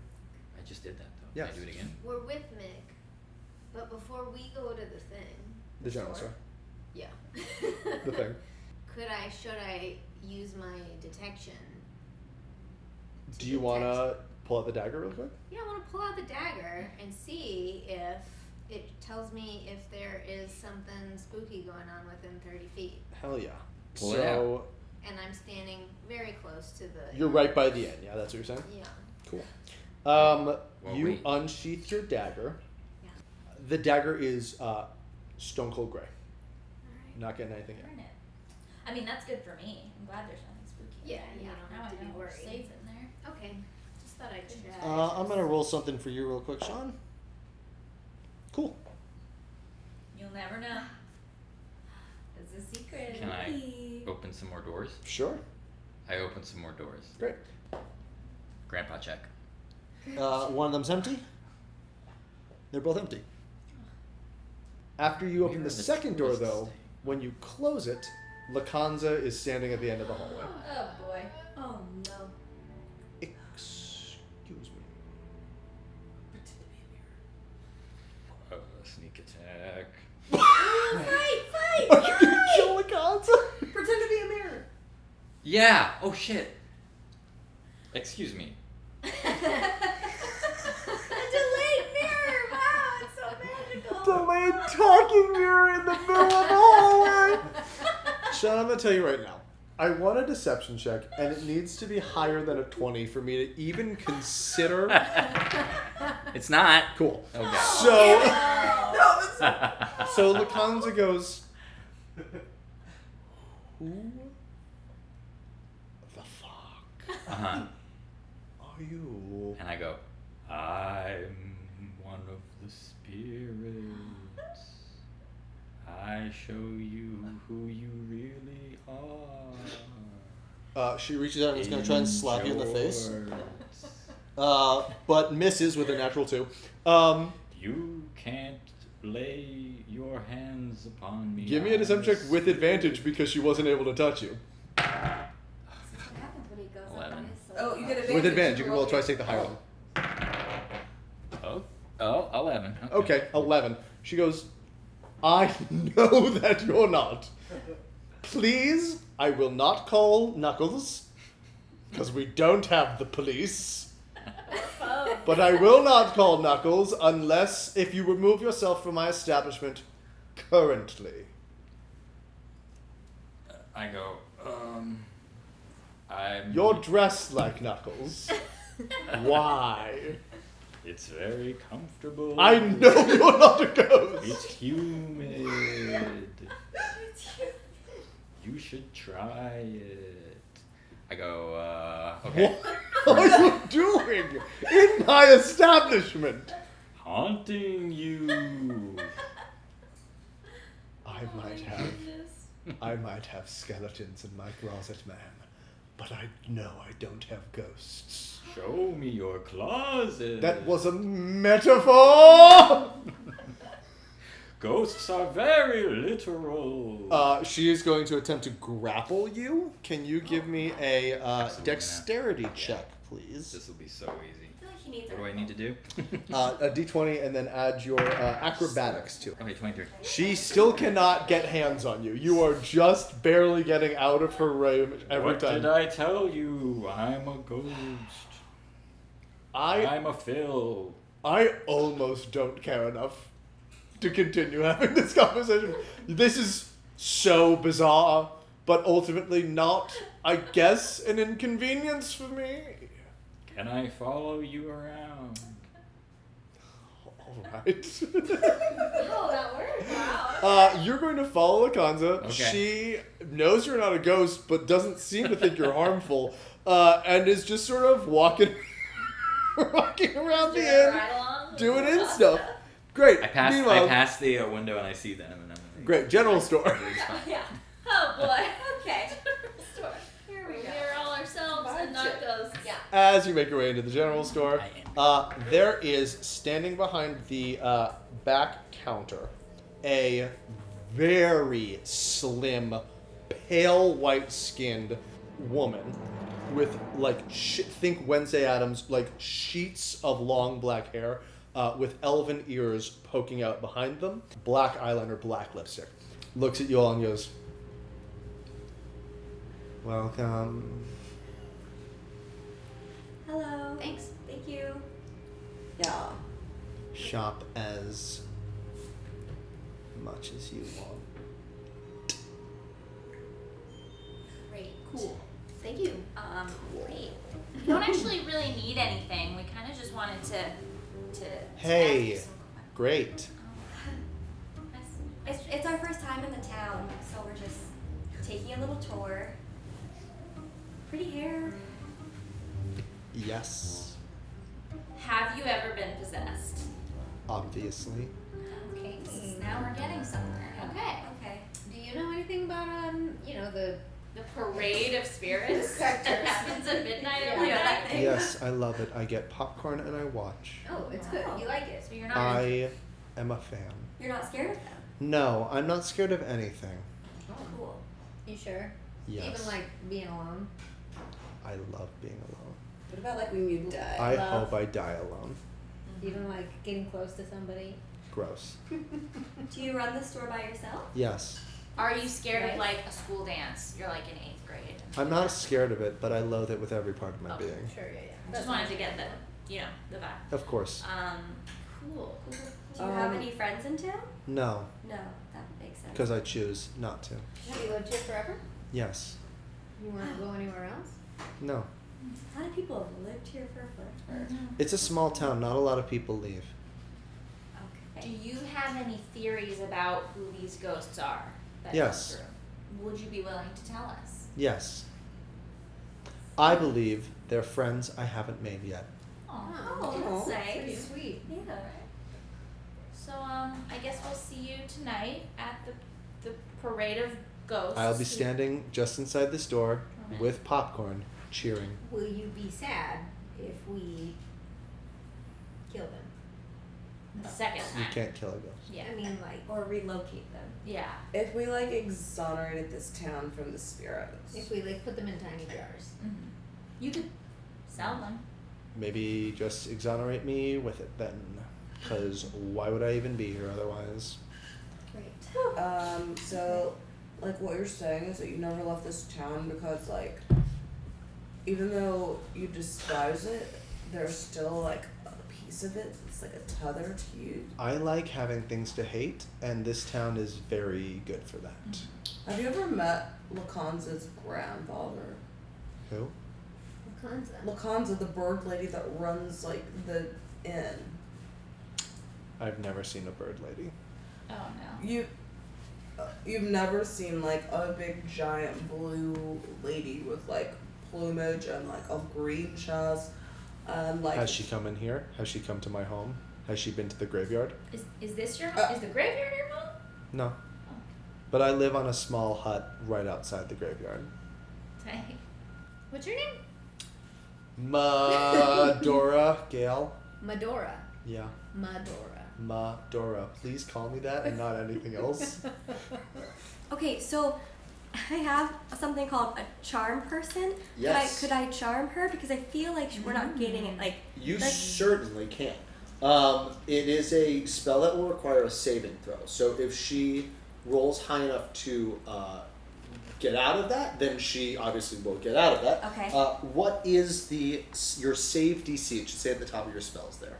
I just did that though. Yeah. Can I do it again? We're with Mick, but before we go to the thing, The general store. yeah. The thing. Should I use my detection? Do you want to pull out the dagger real quick? Yeah, I want to pull out the dagger and see if it tells me if there is something spooky going on within 30 feet. Hell yeah. Pull it so And I'm standing very close to the. you're right by the end. Yeah, that's what you're saying? Yeah. Cool. Well, You wait. unsheath your dagger. Yeah. The dagger is stone cold gray. Alright. Not getting anything in. Burn it. I mean, that's good for me. I'm glad there's nothing spooky. Yeah, in there. you don't Now have I to be know we're worried. safe in there. Okay. Just thought I'd check. I'm going to roll something for you real quick, Sean. Cool. You'll never know. It's a secret. Can I open some more doors? Sure. I open some more doors. Great. Grandpa check. One of them's empty. They're both empty. After you open Where the are the second door, tourists though, staying? when you close it, Lacanza is standing at the end of the hallway. Oh boy. Oh no. Excuse me. sneak attack. Fight! Are you gonna kill Lakanza? Pretend to be a mirror. Yeah. Oh shit. Excuse me. A delayed mirror! Wow, it's so magical. Delayed talking mirror in the middle of the hallway. Sean, I'm gonna tell you right now. I want a deception check, and it needs to be higher than a 20 for me to even consider. It's not. Cool. Okay. So Lakanza goes, who the fuck Uh-huh. are you? And I go, I'm one of the spirits. I show you who you really are. She reaches out and is going to try and slap you in the face. Short. But misses with a natural 2. You can't lay your hands upon me. Give me a deception check with advantage because she wasn't able to touch you. What happens when he goes up 11. on his soul? Oh, you get advantage. With advantage, you can roll try to take the higher one. Oh, 11. Okay, 11. She goes, I know that you're not. Please, I will not call Knuckles, because we don't have the police. But I will not call Knuckles unless if you remove yourself from my establishment currently. I go, I'm... You're dressed like Knuckles. Why? It's very comfortable. I know you're not a ghost. It's humid. You should try it. I go, okay. What are you doing in my establishment? Haunting you. I might have skeletons in my closet, ma'am, but I know I don't have ghosts. Show me your closet. That was a metaphor! Ghosts are very literal. She is going to attempt to grapple you. Can you give me a Absolutely dexterity not. check, please? This will be so easy. I feel like he needs What do I need to do? A d20 and then add your acrobatics to it. Okay, 23. She still cannot get hands on you. You are just barely getting out of her range every What time. did I tell you? I'm a ghost. I'm a Phil. I almost don't care enough to continue having this conversation. This is so bizarre, but ultimately not, I guess, an inconvenience for me. Can I follow you around? Alright. Oh, that worked. Wow. You're going to follow Lakanza. Okay. She knows you're not a ghost, but doesn't seem to think you're harmful, and is just sort of walking around the inn, Right along. doing inn stuff. Great. I pass the window and I see them, and I'm like, Great. General store. It's fine. Yeah. Oh boy. Okay. Store. Here we go. We're all ourselves and not ghosts. Yeah. As you make your way into the general store, I there is standing behind the back counter a very slim, pale white-skinned woman with think Wednesday Addams, like sheets of long black hair with elven ears poking out behind them, black eyeliner, black lipstick. Looks at you all and goes, "Welcome." Hello. Thanks. Thank you. Yeah. Shop as much as you want. Great. Cool. Thank you. Great. We don't actually really need anything. We kind of just wanted to Hey. ask you some Great. It's our first time in the town, so we're just taking a little tour. Pretty hair. Yes, Have you ever been possessed? obviously. Okay, now we're getting somewhere. Okay. Okay. Do you know anything about the The parade of spirits that happens at midnight every Yeah, that night. thing. Yes, I love it. I get popcorn and I watch. Oh, it's good. You like it. So you're not. I am a fan. You're not scared of them. No, I'm not scared of anything. Oh, cool. You sure? Yes, Even like being alone. I love being alone. What about like when you die? I Love. hope I die alone. Even like getting close to somebody. Gross. Do you run the store by yourself? Yes. Are you scared of like a school dance? You're like in 8th grade. I'm not scared of it, but I loathe it with every part of my Okay. being. Sure, yeah. Just wanted to get the vibe. Of course. Cool. Do you have any friends in town? No, No, that makes sense. because I choose not to. Have you lived here forever? Yes. You want to go anywhere else? No. A lot of people have lived here for forever. It's a small town. Not a lot of people leave. Do Okay. you have any theories about who these ghosts are? That Yes. come through? Would you be willing to tell us? Yes. I believe they're friends I haven't made yet. Oh, that's Pretty nice. sweet. Yeah. So I guess we'll see you tonight at the parade of ghosts. I'll be standing just inside this door Okay. with popcorn, cheering. Will you be sad if we kill them? The second You time. can't kill a ghost. Yeah. I mean, like, Or relocate them. Yeah. If we like exonerated this town from the spirits. if we like put them in tiny jars. Mm-hmm. You could sell them. Maybe just exonerate me with it then. Because why would I even be here otherwise? Great. So, like, what you're saying is that you never left this town because, like, even though you despise it, there's still, like, a piece of it that's, like, a tether to you. I like having things to hate, and this town is very good for that. Have you ever met Lakanza's grandfather? Who? Lakanza. Lakanza, the bird lady that runs, like, the inn. I've never seen a bird lady. Oh no. You've never seen, like, a big giant blue lady with, like, plumage and, like, a green chest and, like... Has she come in here? Has she come to my home? Has she been to the graveyard? Is this your home? Is the graveyard your home? No. But I live on a small hut right outside the graveyard. Dang. What's your name? Madora Gale. Medora. Yeah. Medora. Madora. Please call me that and not anything else. Okay, so I have something called a charm person. Yes. Could I charm her? Because I feel like we're not getting it. Like You like, certainly can. It is a spell that will require a saving throw. So if she rolls high enough to get out of that, then she obviously will get out of that. Okay. What is your save DC? It should say at the top of your spells there.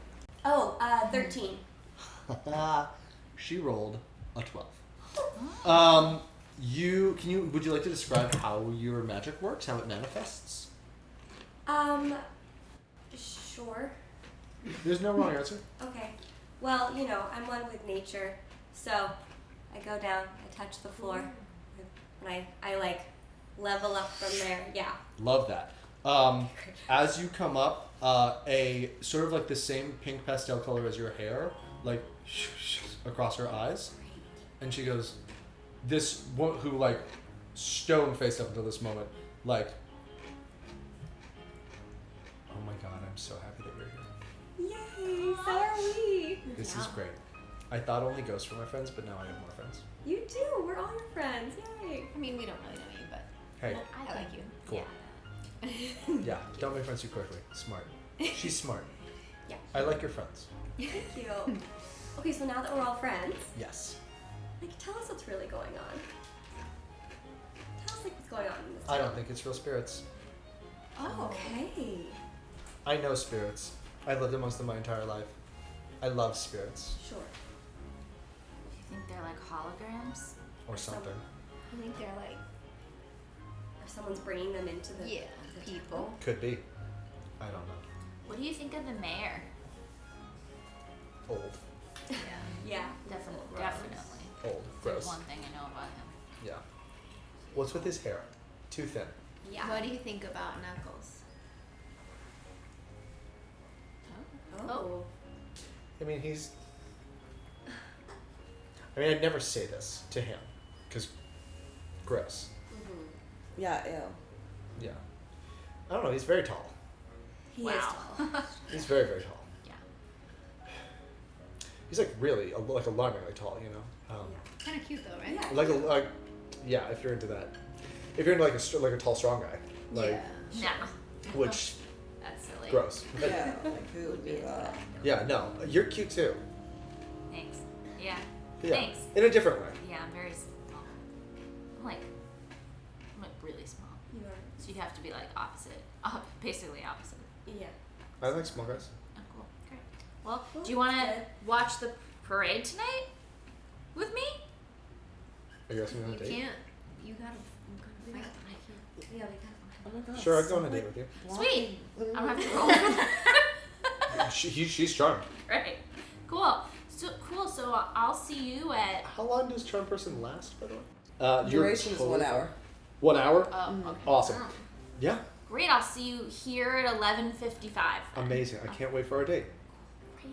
13. She rolled a 12. Would you like to describe how your magic works, how it manifests? Sure. There's no wrong answer. Okay. Well, I'm one with nature, so I go down, I touch the floor, and I like level up from there. Yeah. Love that. As you come up, a sort of like the same pink pastel color as your hair, like across her eyes, and she goes, this woman who like stone faced up until this moment, like, oh my god, I'm so happy that you're here. Yay! So are we. This is great. I thought only ghosts were my friends, but now I have more friends. You too. We're all your friends. Yay. I mean, we don't really know you, but Hey, I like you. cool. Yeah, don't make friends too quickly. Smart. She's smart. Yeah. I like your friends. Thank you. Okay, so now that we're all friends, Yes. like, tell us what's really going on. Tell us, like, what's going on in this I town. don't think it's real spirits. Oh, okay. I know spirits. I've lived amongst them my entire life. I love spirits. Sure. You think they're like holograms? Or something. I think they're like, If someone's bringing them into the yeah, people. Could be. I don't know. What do you think of the mayor? Old. Yeah. Definitely. Gross. Definitely. Old. There's Gross. one thing I know about him. Yeah. What's with his hair? Too thin. Yeah. What do you think about Knuckles? Oh. I mean, I'd never say this to him. Because gross. Mm-hmm. Yeah, ew. Yeah. I don't know. He's very tall. He is tall. He's very, very tall. Yeah. He's like really, like alarmingly tall, you know? Kind of cute though, right? Yeah. Yeah, if you're into that. If you're into like a tall, strong guy. Like, yeah. Nah. which, That's silly. gross. Yeah, like, who would do that? Yeah, no. You're cute too. Thanks. Yeah. Yeah. Thanks. In a different way. Yeah, I'm very small. I'm like really small. You are. So you'd have to be like opposite. Basically opposite. Yeah. I like small guys. Oh, cool. Great. Well, Cool. do you want to Good. watch the parade tonight with me? Are you asking me on You a date? can't. You gotta fight. Yeah, we got Oh my god. Sure, I'd go on a date with you. Sweet. I don't have to roll for that. She's charmed. Right. Cool. So I'll see you at. How long does charm person last, by the way? Duration is 1 hour. 1 hour? Okay. Awesome. Yeah. Great. I'll see you here at 11:55. Amazing. I can't wait for our date.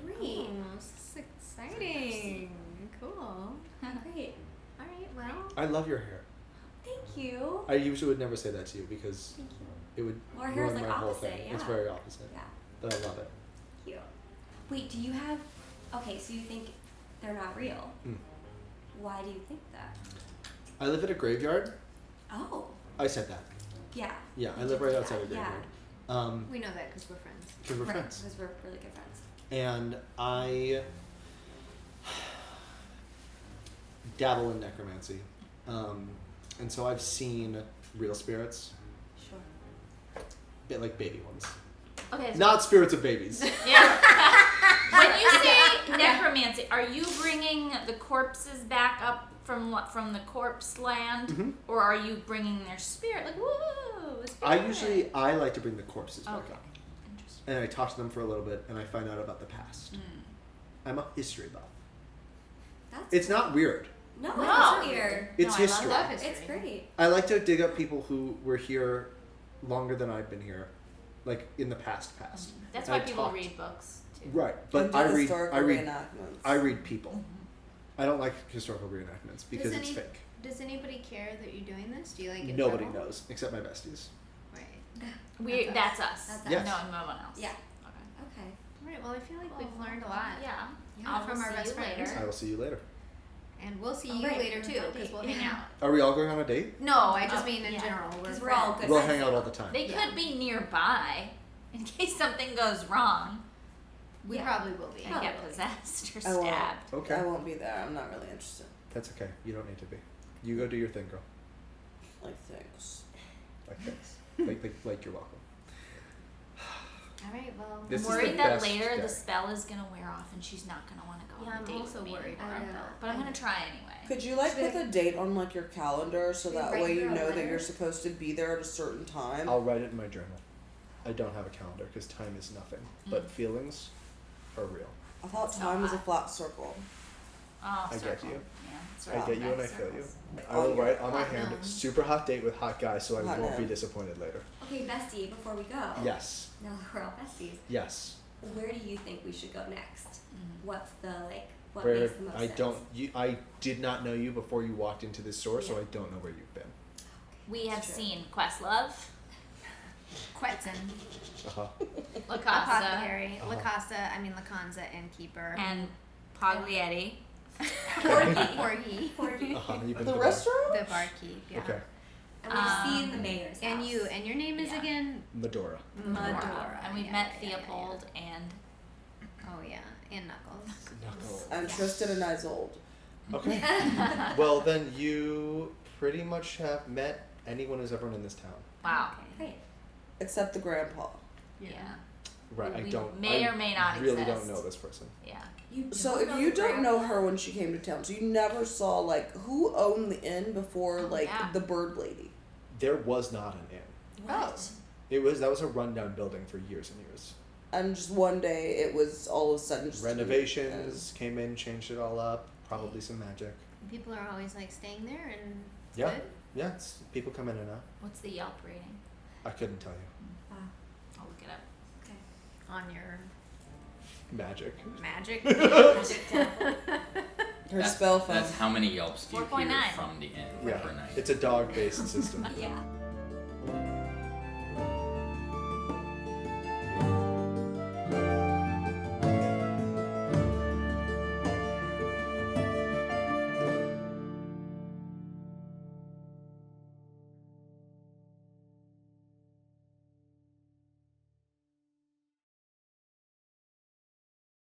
great. This is exciting. Cool. Great. All right. Well. I love your hair. Thank you. I usually would never say that to you because Thank you. it would Our hair is ruin like my whole opposite, thing. yeah. It's very opposite. Yeah. But I love it. Cute. Wait, do you have? Okay, so you think they're not real? Mm. Why do you think that? I live at a graveyard. Oh. I said that. Yeah. Yeah, I You live did right say outside that, a graveyard. We know that because we're friends. Because we're Right, friends. because we're really good friends. And I dabble in necromancy. And so I've seen real spirits, Sure. bit like baby ones. Okay. So Not spirits of babies. Yeah. When you say necromancy, are you bringing the corpses back up from the corpse land, Mhm. or are you bringing their spirit? Like, whoa! a spirit. I like to bring the corpses back Okay. up. Interesting. And I talk to them for a little bit and I find out about the past. Mm. I'm a history buff. That's It's not weird. No, it's No. not weird. It's No, history. I love history. It's great. I like to dig up people who were here longer than I've been here, like in the past. That's I why people talked- read books too. Right, And but do I read historical reenactments. I read people. I don't like historical reenactments because Does it's any- fake. Does anybody care that you're doing this? Do you like get in Nobody trouble? knows except my besties. Right. That's us. That's us. Yes. No, no one else. Yeah. Okay. Okay. All right. Well, I feel like Cool. we've learned a lot. Yeah. Yeah, from our see best you friends. later. I will see you later. And we'll see Oh, you right, later we're too, on a because date. we'll hang out. Are we all going on a date? No, I just Oh, mean in yeah. general. Because We're we're all friends. good We'll friends. hang out all the time. They Yeah. could be nearby in case something goes wrong We Yeah. probably will be. and get possessed or I won't. stabbed. Okay. I won't be there. I'm not really interested. That's okay. You don't need to be. You go do your thing, girl. Like things. Like this. like you're welcome. All right. Well. This I'm is the worried that best later day. the spell is gonna wear off and she's not gonna want to go Yeah, on a I'm date also with me worried anymore. I know. But I'm gonna try anyway. Could you like put the date on like your calendar so Should we that write way you her a know that letter? you're supposed to be there at a certain time? I'll write it in my journal. I don't have a calendar because time is nothing, but feelings are real. I thought So time was a hot. flat circle. Oh, I get circle. you. Yeah, I circle. get you and I Back feel you. circles. I will On write on my hot hand, noon. super hot date with hot guy, so I Hot won't be noon. disappointed later. Okay, bestie, before we go. Yes. Now that we're all besties, Yes. where do you think we should go next? Mhm. What's the what Where makes the most I sense? don't I did not know you before you walked into this store, so Yeah. I don't know where you've been. We have True. seen Questlove, Quetzin, Uh-huh. Lacasa, Apothecary, Uh-huh. Lacanza, innkeeper, and Paglietti. Porgy, Uh-huh. You've been The to restaurant? the barkeep. Yeah. Okay. And we've seen the mayor's And house. you, and your name is Yeah. again Medora. Medora. And we've Yeah, met yeah, yeah, Theopold and Oh yeah, and Knuckles. Knuckles. And Tristan and Isolde. Okay. Well then you pretty much have met anyone who's ever in this town. wow. Great. Except the grandpa. Yeah. Right. I We don't may I or may not really exist. don't know this person. Yeah. You So don't if know you the don't know grandpa? her when she came to town, so you never saw like who owned the inn before Oh, like yeah. the bird lady. There was not an inn. What? That was a rundown building for years and years. And just one day it was all of a sudden just Renovations came in, changed it all up, probably some magic. People are always like staying there and it's Yeah. good. Yeah, people come in and out. What's the Yelp rating? I couldn't tell you. I'll look it up. On your Magic. magic. her spell phone. That's how many Yelps do you hear 4.9. from the inn Yeah. per night? It's a dog based system. Yeah.